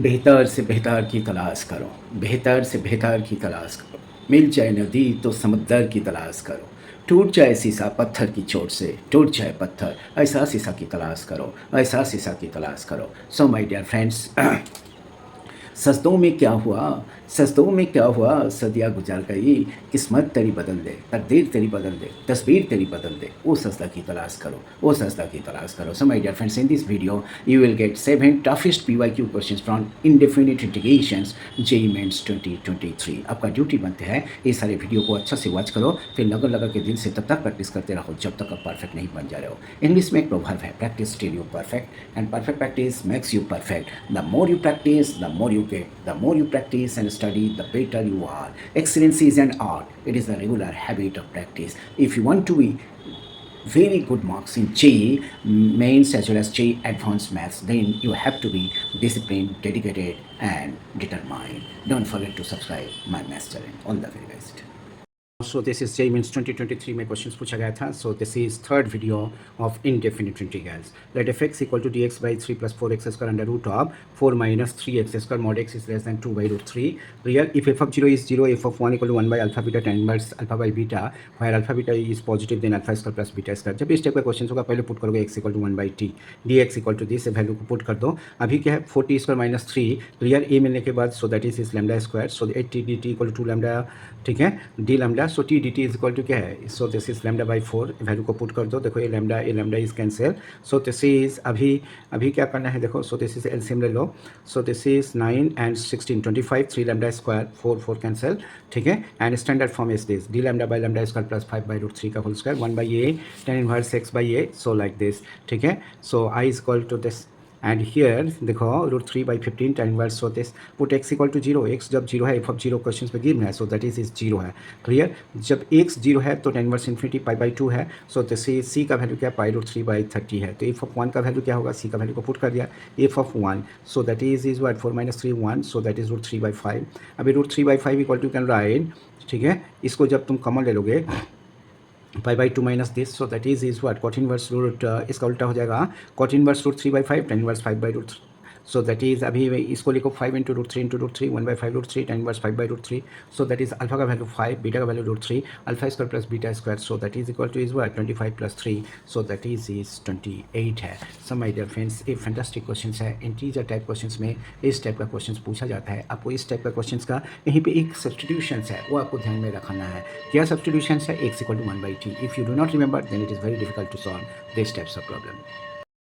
बेहतर से बेहतर की तलाश करो, बेहतर से बेहतर की तलाश करो। मिल जाए नदी तो समंदर की तलाश करो। टूट जाए शीशा पत्थर की चोट से, टूट जाए पत्थर, ऐसा शीशा की तलाश करो, ऐसा शीशा की तलाश करो। सो माय डियर फ्रेंड्स, सजदों में क्या हुआ, सजदों में क्या हुआ, सदियाँ गुजर गई, किस्मत तेरी बदल दे, तकदीर तेरी बदल दे, तस्वीर तेरी बदल दे, वो सजदा की तलाश करो, वो सजदा की तलाश करो। So my dear friends, in this video you will get 7 toughest PYQ questions from indefinite integrations JEE Mains 2023। आपका ड्यूटी बनते हैं ये सारे वीडियो को अच्छा से वॉच करो, फिर लगन लगा के दिल से तब तक प्रैक्टिस करते रहो जब तक आप परफेक्ट नहीं बन जा रहे हो। इंग्लिश में एक प्रभाव है, practice till you perfect and perfect practice makes you perfect. The more you practice the more you get, the more you practice and study, the better you are. Excellence is an art. It is a regular habit of practice. If you want to be very good marks in JEE mains as well as JEE advanced maths, then you have to be disciplined, dedicated and determined. Don't forget to subscribe my maths channel. All the very best. So this is JEE Mains 2023 में questions पूछा गया था. So this is third video of indefinite integrals. Let f(x) equal to dx by 3 plus 4x square under root of 4 minus 3x square mod x is less than 2 by root 3. Real if f of 0 is 0, f of 1 equal to 1 by alpha beta tan inverse alpha by beta, where alpha beta is positive then alpha square plus beta square. जब इस type का question होगा पहले put करोगे x equal to 1 by t, dx equal to this value को put कर दो. अभी क्या है 4t square minus 3 clear a मिलने के बाद, so that is lambda square, so 8t dt equal to 2 lambda, ठीक है, d lambda, so T D T is equal to क्या है, so this is lambda by 4, value को put कर दो. देखो ये lambda is cancel, so this is अभी क्या करना है, देखो सो दिस इज एलसीएम ले लो. So this is 9 and 16 25, 3 lambda square 4 cancel, ठीक है, and standard form is this d lambda by lambda square plus 5 by root 3 का whole square 1 by a tan inverse x by a, so like this, ठीक है. So I is equal to this and here देखो root 3 by 15 tan inverse, so this put x equal to 0, x जब 0 है, f of 0 question में given है, so that is 0 है, clear. जब x 0 है तो tan inverse infinity pi by 2 है, सो दिस इज c का वैल्यू क्या पाई रूट 3 बाई 30 है, तो f ऑफ 1 का वैल्यू क्या होगा, c का वैल्यू को पुट कर दिया, f of 1, so that is what 4 minus 3 1, so that is root 3 by 5. अभी root 3 by 5 equal to can right, ठीक है, इसको जब तुम कॉमन ले लोगे pi by 2 minus this, so that is what cot inverse root, इसका उल्टा हो जाएगा cot inverse root 3 by 5 tan inverse 5 by root, so that is अभी इसको लिखो 5 into root 3 1 by 5 root 3 tan inverse 5 by root 3, so that is alpha का value 5, beta का value root 3, alpha square plus beta square, so that is equal to is what 25 plus 3, so that is 28 है. So my dear friends, ये fantastic question है. Integer type question में इस type का question पूछा जाता है. आपको इस टाइप का क्वेश्चन का यहीं पे एक सब्सटीट्यूशन है वो आपको ध्यान में रखना है. क्या सब्सटीट्यूशन है, x equal to 1 by T. If you do not remember then it is very difficult to solve this types of problem.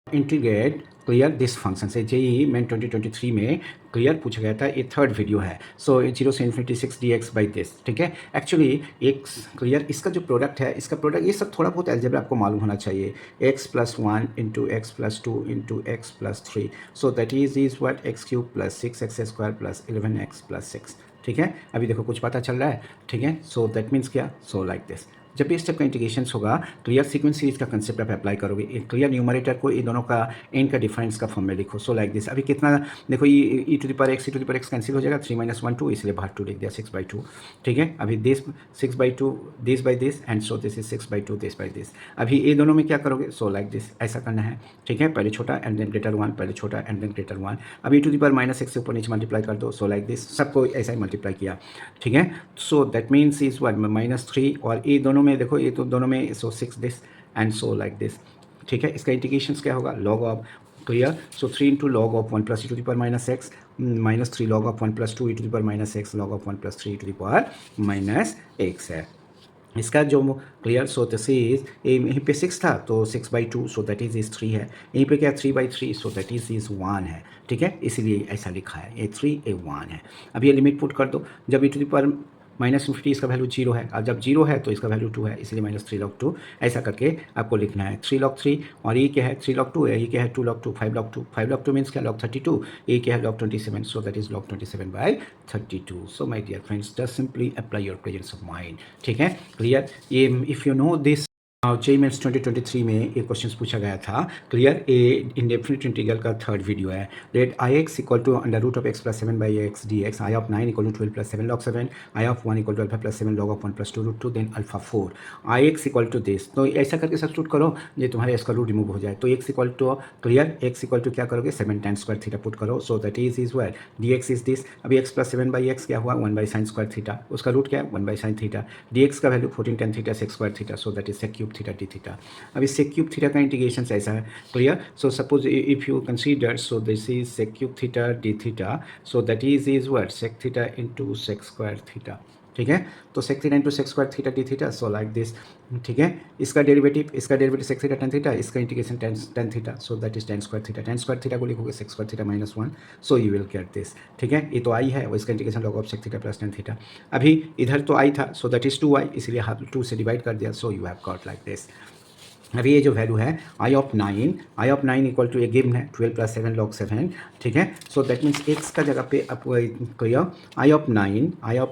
Integrate clear this function से JEE मेन 2023 में क्लियर पूछा गया था. ये थर्ड वीडियो है. सो 0 से infinity 6 dx by this, ठीक है. एक्चुअली एक क्लियर इसका जो प्रोडक्ट है, इसका प्रोडक्ट ये सब थोड़ा बहुत एल्जेब्रा आपको मालूम होना चाहिए. x plus 1 into x plus 2 into x plus 3, so that is what x cube plus 6x square plus 11x plus 6, ठीक है. अभी देखो कुछ पता चल रहा है, ठीक है. सो दैट मीन्स क्या, सो लाइक दिस जब भी इस टाइप का इंटीग्रेशन होगा क्लियर सीक्वेंस सीरीज का कंसेप्ट आप अप्लाई करोगे. क्लियर न्यूमरेटर को ये दोनों का एन का डिफरेंस का फॉर्म में लिखो. सो लाइक दिस अभी कितना देखो ये e to the power x cancel हो जाएगा, 3 माइनस 1 2, इसलिए बाहर 2 लिख दिया 6 बाई 2, ठीक है. अभी this 6 by 2 this by this and so this is 6 by 2 this by this. अभी ये दोनों में क्या करोगे, सो लाइक दिस ऐसा करना है, ठीक है. पहले छोटा एंड देन ग्रेटर 1, पहले छोटा एंड देन ग्रेटर 1. अभी e to the power minus x से ऊपर नीचे मल्टीप्लाई कर दो. सो लाइक दिस सबको ऐसा ही मल्टीप्लाई किया, ठीक है. So that means is one minus 3 और ये दोनों में देखो ये तो दोनों में, so 6 this and so like this, ठीक है. इसका इंटीग्रेशन क्या होगा, log of clear, so 3 into log of 1 plus E to the power minus X minus 3 log of 1 plus 2 E to the power minus X log of 1 plus 3 E to the power minus X है. इसका जो clear, so this is यहीं पे 6 था तो 6 by 2, so that is 3 है. यहीं पे क्या 3 बाई 3, सो दैट इज 1 है, ठीक है. इसीलिए ऐसा लिखा है, ये 3 ये 1 है. अब ये लिमिट पुट कर दो. जब e to the power minus infinity इसका वैल्यू 0 है और जब 0 है तो इसका वैल्यू 2 है, इसलिए माइनस 3 लॉग 2 ऐसा करके आपको लिखना है. 3 लॉग 3 और ये क्या है 3 लॉग 2 है, ये क्या है 2 लॉग 2 5 लॉग 2, 5 लॉग 2 मीन्स क्या लॉग 32, ये क्या है log 27, so that is log 27 by 32. So my dear friends just simply apply your presence of mind, ठीक है. क्लियर. ये if you know this JEE mains 2023 में एक क्वेश्चन पूछा गया था। क्लियर, ए इंडेफिनिट इंटीग्रल का थर्ड वीडियो है। Let I x equal to under root of x plus 7 by X D x, I of 9 equal to 12 plus 7 log 7, I of 1 equal to alpha plus 7 log of 1 plus 2 root 2 then alpha 4, I x equal to this. तो ऐसा करके substitute करो, ये तुम्हारे इसका root remove हो जाए। तो x equal to clear, x equal to क्या करोगे 7 tan स्क्वायर थीटा पुट करो, so that is well d x is this. अभी एक्स प्लस 7 बाई एक्स क्या हुआ 1 बाई साइन स्क्वायर थीटा, उसका रूट क्या है 1 by sine theta, d x का value 14 tan theta sec square theta, so that is sec cube theta d theta. अब इस sec cube theta का integration ऐसा है। Clear, so suppose if you consider, so this is sec cube theta d theta, so that is what sec theta into sec square theta. ठीक है, तो sec theta into sec square theta d theta, so like this. ठीक है, इसका derivative sec theta tan theta, इसका integration tan theta, so that is tan square theta. Tan square theta को लिखोगे sec square theta minus 1, so you will get this. ठीक है, ये तो आई है, और इसका integration log of sec theta plus tan theta. अभी इधर तो आई था, सो दैट इज 2i, इसलिए हाफ 2 से डिवाइड कर दिया, so you have got like this. अभी ये जो वैल्यू है आई ऑफ 9 इक्वल टू, ये गिवन है 12 प्लस 7 लॉग 7। ठीक है, सो दैट मीन्स एक्स का जगह पे आप क्लियर आई ऑफ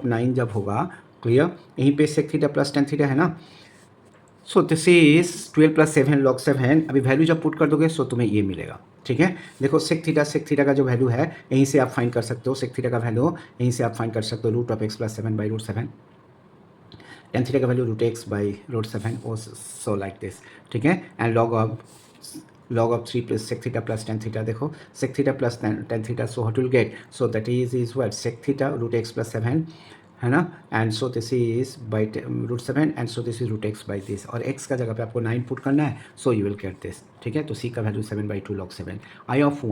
9 जब होगा, क्लियर यहीं पे sec theta plus tan theta है ना, so this is 12 plus 7 log 7। अभी वैल्यू जब पुट कर दोगे सो तुम्हें ये मिलेगा। ठीक है, देखो सेक थीटा का जो वैल्यू है यहीं से आप फाइंड कर सकते हो, सेक थीटा का वैल्यू यहीं से आप फाइंड कर सकते हो, root of x plus 7 by root 7, tan theta का value root x by root 7, oh so like this. ठीक है, and log of 3 plus sec theta plus tan theta, देखो sec theta plus tan theta, so what you'll get, so that is what sec theta root x plus 7 है ना, and so this is by root 7, and so this is root x by this, और x का जगह पे आपको 9 put करना है, सो you will get this. ठीक है, तो c का वैल्यू 7/2 log 7, आई ऑफ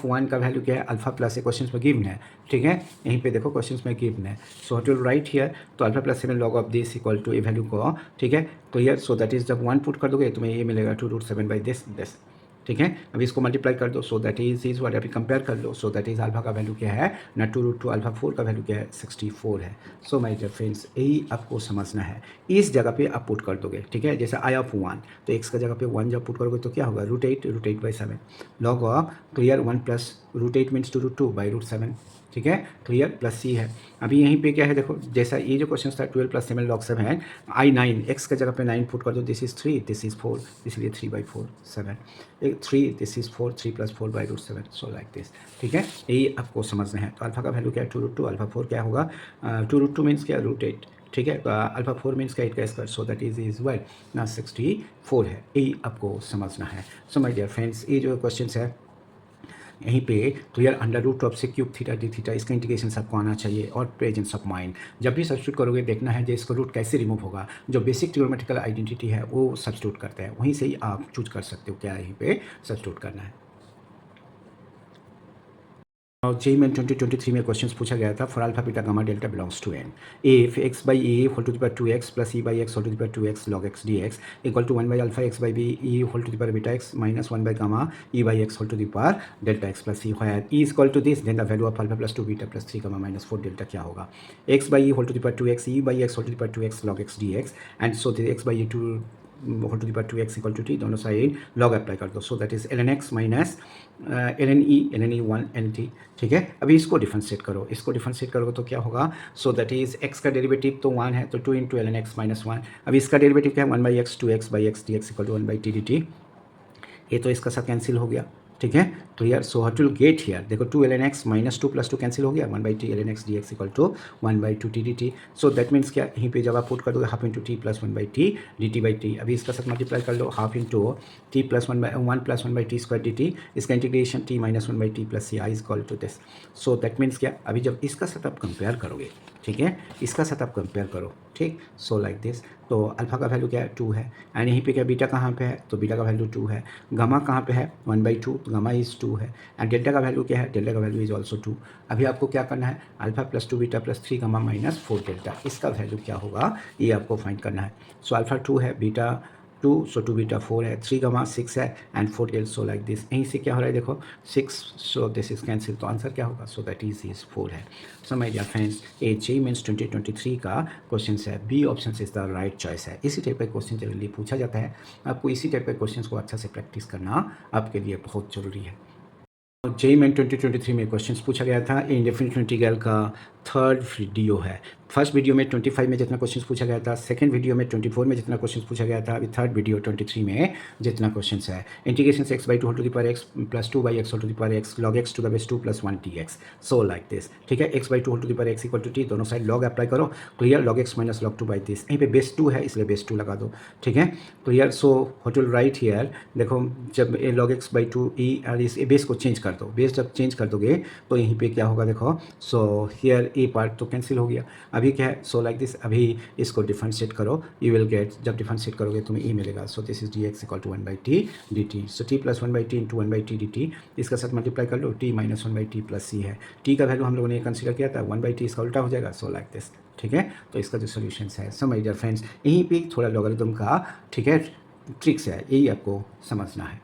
1 का वैल्यू क्या है अल्फा प्लस, क्वेश्चन में गिवन है। ठीक है, यहीं पे देखो क्वेश्चन में गिवन है, so what will write here, तो alpha plus 7 log of this equal to a value को। ठीक है, क्लियर, सो दैट इज जब 1 पुट कर दोगे तुम्हें ये मिलेगा 2√7 बाई दिस। ठीक है, अभी इसको मल्टीप्लाई कर दो, सो दैट इज व्हाट, अभी कंपेयर कर लो, सो दैट इज अल्फा का वैल्यू क्या है ना 2√2, अल्फा 4 का वैल्यू क्या है 64 है। सो माय डियर फ्रेंड्स, यही आपको समझना है, इस जगह पे आप पुट कर दोगे। ठीक है, जैसे आई ऑफ 1, तो एक्स का जगह पे 1 जब पुट करोगे तो क्या होगा √8 by 7 log of clear 1 plus √8 means 2√2 by √7। ठीक है, क्लियर, प्लस सी है। अभी यहीं पे क्या है देखो, जैसा ये जो क्वेश्चन था 12 प्लस 7 log 7, आई 9 एक्स का जगह पे 9 पुट कर दो, दिस इज 3, दिस इज 4, इसलिए 3/4 7, 3, this is 4, 3 + 4 by √7, so like this. ठीक है, यही आपको समझना है। तो अल्फा का वैल्यू क्या है 2√2, अल्फा 4 क्या होगा 2√2 मीन्स क्या √8। ठीक है, अल्फा 4 मीन्स क्या 8 का square, so that is well ना 64 है, यही आपको समझना है। सो माय डियर फ्रेंड्स, ये जो क्वेश्चन है यहीं पे clear under root of sec cube theta d theta, इसका इंटीग्रेशन सबको आना चाहिए, और प्रेजेंस ऑफ माइंड जब भी सब्स्टिट्यूट करोगे देखना है जो इसका रूट कैसे रिमूव होगा, जो बेसिक ट्रिग्नोमेट्रिकल आइडेंटिटी है वो सब्स्टिट्यूट करते हैं, वहीं से ही आप चूज कर सकते हो क्या यहीं पे सब्स्टिट्यूट करना है। और जेईई मेन 2023 में क्वेश्चन पूछा गया था, for alpha beta gamma delta belongs to n, if x by a whole to the power 2x plus e by x whole to the power 2x log x dx equal to 1 by alpha x by b e whole to the power beta x minus 1 by gamma e by x whole to the power delta x plus e, where e is equal to this, then the value of alpha plus 2 beta plus 3 gamma minus 4 delta क्या होगा, x by e whole to the power 2x e by x whole to the power 2x log x dx, and so the x by e to whole to the power 2x equal to t, दोनों side log apply कर दो, so that is ln x minus ln e 1 n t। ठीक है, अभी इसको differentiate करो, इसको differentiate करोगे तो क्या होगा, सो दैट इज x का डेरिवेटिव तो 1 है, तो 2 × ln x माइनस 1, अभी इसका डेरिवेटिव क्या है 1/x 2x/x dx equal to 1/t dt, ये तो इसका साथ कैंसिल हो गया। ठीक है, clear, so what will get here, देखो 2 ln x माइनस 2 + 2 कैंसिल हो गया, 1/t ln x dx equal to 1/2 t dt, so that means क्या, यहीं पे जब आप पुट कर दोगे half into t plus 1/t dt/t, अभी इसका साथ मल्टीप्लाई कर लो, half into t plus 1/t square dt, इसका integration t minus 1/t plus C I is equal to this, so that means क्या, अभी जब इसका साथ आप कंपेयर करोगे, ठीक है, इसका साथ आप कंपेयर करो, ठीक, सो लाइक दिस, तो अल्फा का वैल्यू क्या है 2 है, एंड यहीं पे क्या बीटा कहाँ पे है, तो बीटा का वैल्यू 2 है, गामा कहाँ पे है 1/2, तो गामा इज़ 2 है, एंड डेल्टा का वैल्यू क्या है, डेल्टा का वैल्यू इज ऑल्सो 2। अभी आपको क्या करना है, alpha plus 2 beta plus 3 gamma minus 4 delta, इसका वैल्यू क्या होगा ये आपको फाइंड करना है। सो अल्फा 2 है, बीटा 2, सो 2 बीटा 4 है, 3 गामा 6 है, and 4 del, so like this, यहीं से क्या हो रहा है देखो 6, सो दिस इज कैंसिल, तो आंसर क्या होगा, सो दैट इज 4 है। सो माय डियर फ्रेंड्स, ये जेईई मेंस 2023 का क्वेश्चन है, B option is the right choice है। इसी टाइप का क्वेश्चन जनरली पूछा जाता है, आपको इसी टाइप के क्वेश्चन को अच्छा से प्रैक्टिस करना आपके लिए बहुत ज़रूरी है। जेईई मेन 2023 में क्वेश्चन पूछा गया था, इंडेफिनिट इंटीग्रल का थर्ड वीडियो है। फर्स्ट वीडियो में 25 में जितना क्वेश्चन पूछा गया था, सेकंड वीडियो में 24 में जितना क्वेश्चन पूछा गया था, अभी थर्ड वीडियो 23 में जितना क्वेश्चन है। इंटीग्रेशन से x/2 whole to the power x plus 2/x whole to the power x log x to the base 2 plus 1 dx, so like this. ठीक है, x/2 whole to the power x equal to t, दोनों side log apply करो, clear. log x minus log 2 by this, यहीं पे base 2 है इसलिए base 2 लगा दो। ठीक है, clear. So what will write here, देखो जब ए log x/2 e और इस बेस को चेंज कर दो, बेस जब चेंज कर दोगे तो यहीं पे क्या होगा देखो, सो हियर ए पार्ट तो कैंसिल हो गया। अभी क्या है, सो लाइक दिस, अभी इसको डिफरेंशिएट करो, यू विल गेट, जब डिफरेंशिएट करोगे तुम्हें ई मिलेगा। So this is dx equal to 1/t dt, so t plus 1/t into 1/t dt, इसका साथ मल्टीप्लाई कर लो, t minus 1/t plus c है। t का वैल्यू हम लोगों ने कंसीडर किया था 1/t, इसका उल्टा हो जाएगा, सो लाइक दिस। ठीक है, तो इसका जो सोल्यूशन है, सो माय डियर फ्रेंड्स, यहीं पे थोड़ा लॉगरिथम का, ठीक है, ट्रिक्स है, यही आपको समझना है।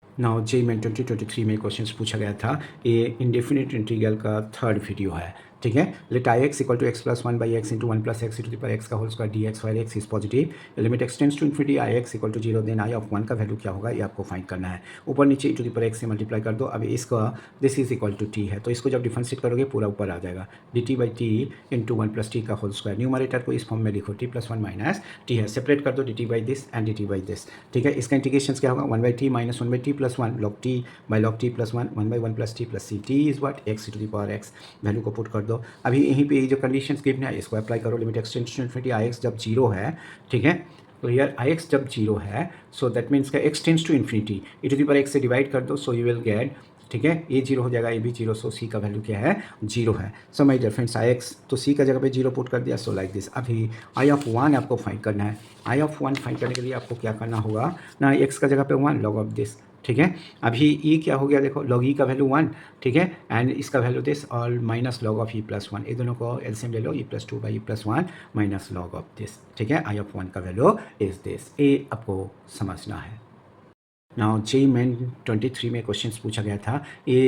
नाउ जे में 2023 में क्वेश्चन पूछा गया था, ये इंडेफिनिट इंटीग्रल का थर्ड वीडियो है। ठीक है, let I x equal to x plus 1/x into 1 plus x to the power x का whole square d x, where x is positive, limit extends to infinity I x equal to 0, then I of 1 का value क्या होगा ये आपको find करना है। ऊपर नीचे टू द पावर एक्स से मल्टीप्लाई कर दो। अभी इसका this is equal to t है, तो इसको जब डिफरेंशिएट करोगे पूरा ऊपर आ जाएगा, d t by t into 1 plus t का होल स्क्वायर। न्यूमरेटर को इस फॉर्म में लिखो, टी प्लस 1 माइनस टी है, सेपरेट कर दो d t by this and d t by this. ठीक है, इसका इंटीग्रेशन क्या होगा, 1/t minus 1/t plus 1 log t by log t plus 1/1 plus t plus c, t is what, x to the power x. Value को put कर दो। अभी यहीं पे ये जो कंडीशंस गिवन है इसको अप्लाई करो, limit extends to infinity I x जब 0 है। ठीक है, तो यार आई एक्स जब 0 है, सो दैट मीन्स का x tends to infinity, e to the power x से डिवाइड कर दो, सो यू विल गेट, ठीक है, ये 0 हो जाएगा, ये भी 0, सो सी का वैल्यू क्या है, 0 है। So my dear friends, I X तो सी का जगह पे 0 पुट कर दिया, सो लाइक दिस। अभी आई ऑफ 1 आपको फाइंड करना है। आई ऑफ 1 फाइंड करने के लिए आपको क्या करना होगा ना, एक्स का जगह पे 1 लॉग ऑफ दिस। ठीक है, अभी ई क्या हो गया देखो, लॉग ई का वैल्यू 1, ठीक है, एंड इसका वैल्यू दिस और minus log of e plus 1, ये दोनों को एलसीएम ले लो, e plus 2 by e plus 1 minus log of this. ठीक है, आई ऑफ 1 का वैल्यू इज दिस, ये आपको समझना है। नाउ जे मेन 23 में क्वेश्चन पूछा गया था, ये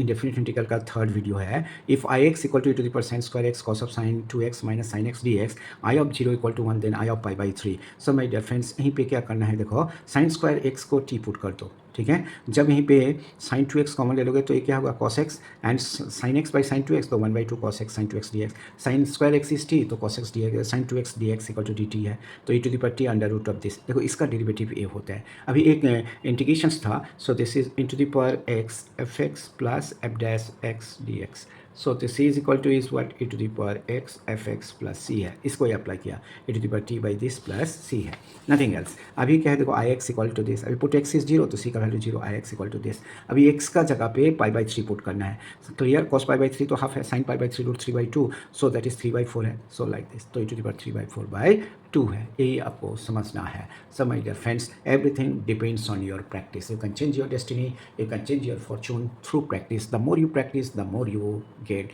इंडेफिनिट इंटीग्रल का थर्ड वीडियो है। If I x equal to two the power sine square x cos of sine 2x minus sine x D x, I of 0 equal to 1, then I of pi by 3। So my dear friends, यहीं पे क्या करना है देखो, sine square x को t put कर दो। ठीक है, जब यहीं पे साइन 2x कॉमन ले लोगे तो ये क्या होगा, cos x and sine x by sine 2x, तो 1/2 cos x sine 2x d x, sine square x is t, तो cos x D x sine 2x d x equal to d t है, तो e to the power t under root of this. देखो इसका derivative ए होता है। अभी एक integrations था, सो this is in to the power x F x plus F dash x D x, so this is equal to is what, E to the power x F x plus सी है, इसको apply किया, ई to the power T by this plus सी है, nothing else. अभी क्या है देखो, आई x equal to this, अभी put x is 0 तो सी का value 0, I x equal to this. अभी एक्स का जगह पे पाई बाई 3 पुट करना है, क्लियर। कॉस पाई बाई 3 तो हाफ है, sine pi by 3 root 3/2, so that is 3/4 है, सो लाइक दिस, तो ई टू द पावर 3/4/2 है, यही आपको समझना है। So my dear friends, everything depends on your practice, you can change your destiny, you can change your fortune through practice. The more you practice, the more you get.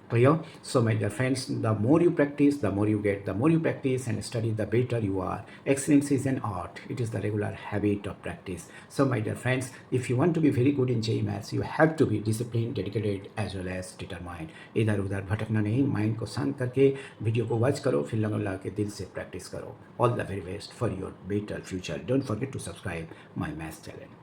Clear? So my dear friends, the more you practice, the more you get. The more you practice and study, the better you are. Excellence is an art. It is the regular habit of practice. So my dear friends, if you want to be very good in JEE Maths, you have to be disciplined, dedicated as well as determined. इधर उधर भटकना नहीं, mind को शांत करके video को watch करो, फिर लगा के दिल से प्रैक्टिस करो। All the very best for your better future. Don't forget to subscribe my maths channel.